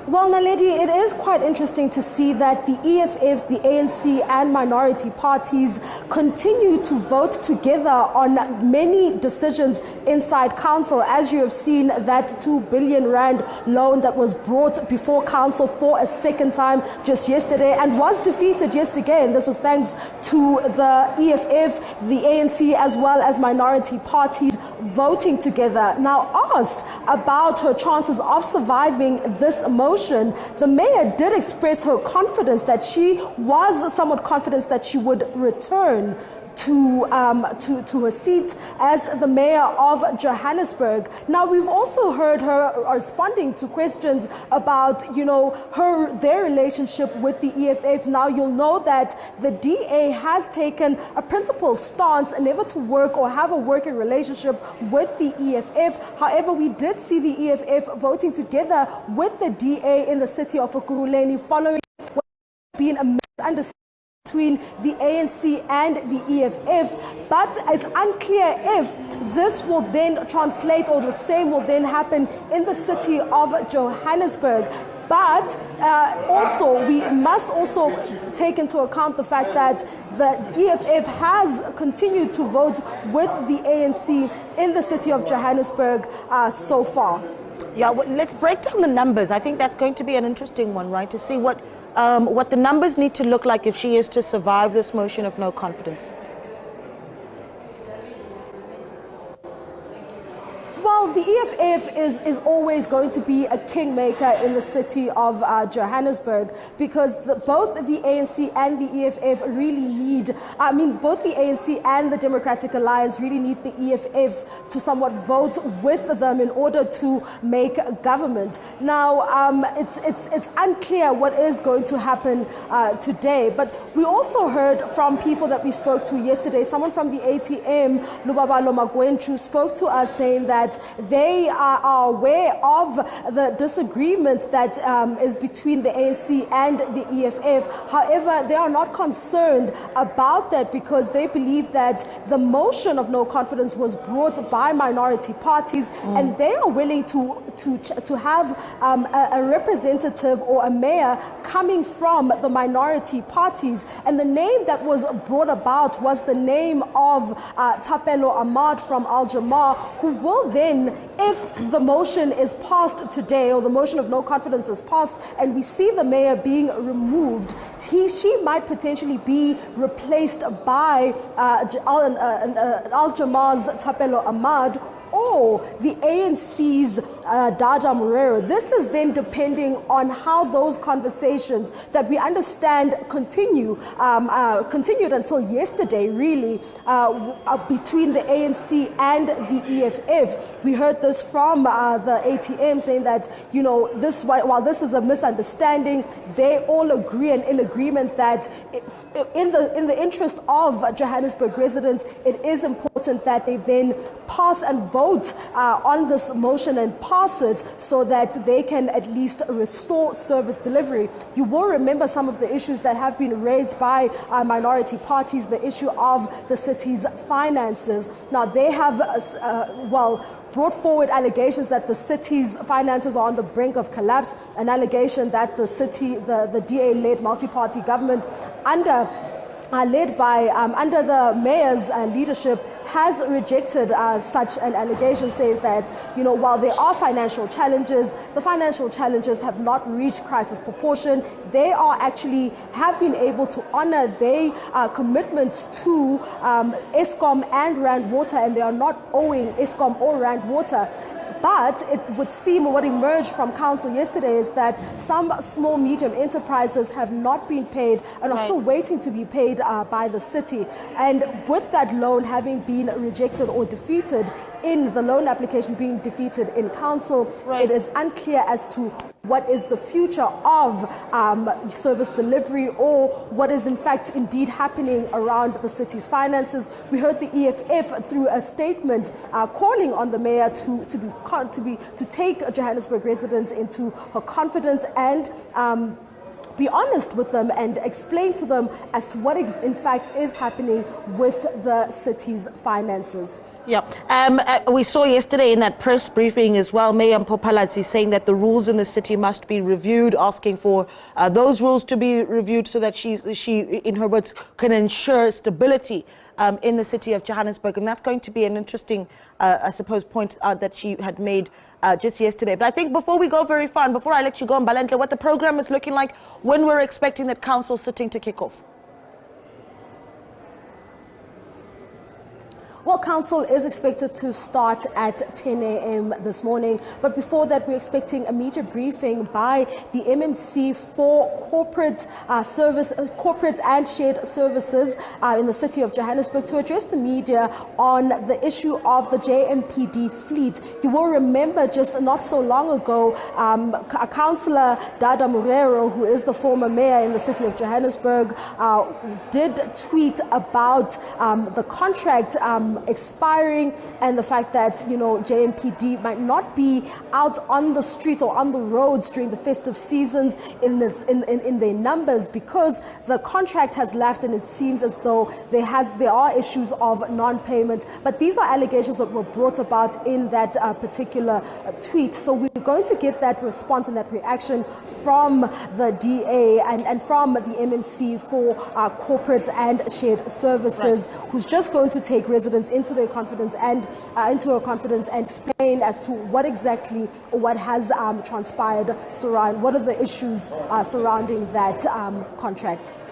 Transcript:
Well, Naledi, it is quite interesting to see that the EFF, the ANC and minority parties continue to vote together on many decisions inside council. As you have seen, that 2 billion rand loan that was brought before council for a second time just yesterday and was defeated yesterday. And this was thanks to the EFF, the ANC as well as minority parties voting together. Now, asked about her chances of surviving this motion, the mayor did express her confidence that she was somewhat confident that she would return to her seat as the mayor of Johannesburg. Now, we've also heard her responding to questions about, their relationship with the EFF. Now, you'll know that the DA has taken a principled stance never to work or have a working relationship with the EFF. However, we did see the EFF voting together with the DA in the city of Ekurhuleni following what has been a misunderstanding between the ANC and the EFF, but it's unclear if this will then translate or the same will then happen in the city of Johannesburg. But also, we must also take into account the fact that the EFF has continued to vote with the ANC in the city of Johannesburg so far. Yeah, well, let's break down the numbers. I think that's going to be an interesting one, right? To see what the numbers need to look like if she is to survive this motion of no confidence. Well, the EFF is always going to be a kingmaker in the city of Johannesburg because both the ANC and the EFF really need, both the ANC and the Democratic Alliance really need the EFF to somewhat vote with them in order to make government. Now, it's unclear what is going to happen today, but we also heard from people that we spoke to yesterday. Someone from the ATM, Lubabalo Magwenchu, spoke to us saying that they are aware of the disagreement that is between the ANC and the EFF. However, they are not concerned about that because they believe that the motion of no confidence was brought by minority parties and they are willing to have a representative or a mayor coming from the minority parties. And the name that was brought about was the name of Thapelo Ahmad from Al Jamar, who will then, if the motion is passed today or the motion of no confidence is passed and we see the mayor being removed, she might potentially be replaced by Al Jamar's Thapelo Ahmad or the ANC's Dada Morero. This is then depending on how those conversations that we understand continued until yesterday, really, between the ANC and the EFF. We heard this from the ATM saying that, while this is a misunderstanding, they all agree and in agreement that in the interest of Johannesburg residents, it is important that they then pass and vote on this motion and pass it so that they can at least restore service delivery. You will remember some of the issues that have been raised by minority parties, the issue of the city's finances. Now, they have, brought forward allegations that the city's finances are on the brink of collapse, an allegation that the city, the DA-led multi-party government under the mayor's leadership has rejected such an allegation, saying that, while there are financial challenges, the financial challenges have not reached crisis proportion. They have been able to honor their commitments to Eskom and Rand Water, and they are not owing Eskom or Rand Water. But it would seem what emerged from council yesterday is that some small, medium enterprises have not been paid and are still waiting to be paid by the city. And with that loan having been rejected or defeated in the loan application being defeated in council, it is unclear as to what is the future of service delivery or what is in fact indeed happening around the city's finances. We heard the EFF through a statement calling on the mayor to take Johannesburg residents into her confidence and be honest with them and explain to them as to what in fact is happening with the city's finances. Yeah, we saw yesterday in that press briefing as well, Mayor Mpho Phalatse saying that the rules in the city must be reviewed, asking for those rules to be reviewed so that she, in her words, can ensure stability in the city of Johannesburg. And that's going to be an interesting, I suppose, point that she had made just yesterday. But I think before we go very far, and before I let you go, Mbalenhle, what the program is looking like, when we're expecting that council sitting to kick off? Well, council is expected to start at 10 a.m. this morning. But before that, we're expecting a media briefing by the MMC for corporate corporate and shared services in the city of Johannesburg to address the media on the issue of the JMPD fleet. You will remember just not so long ago, a councillor, Dada Morero, who is the former mayor in the city of Johannesburg, did tweet about the contract expiring and the fact that, you know, JMPD might not be out on the street or on the roads during the festive seasons in their numbers because the contract has left, and it seems as though there are issues of non-payment. But these are allegations that were brought about in that particular tweet. So we're going to get that response and that reaction from the DA and from the MMC for corporate and shared services, right, who's just going to take residents into a confidence and explain as to what exactly what has transpired, what are the issues surrounding that contract.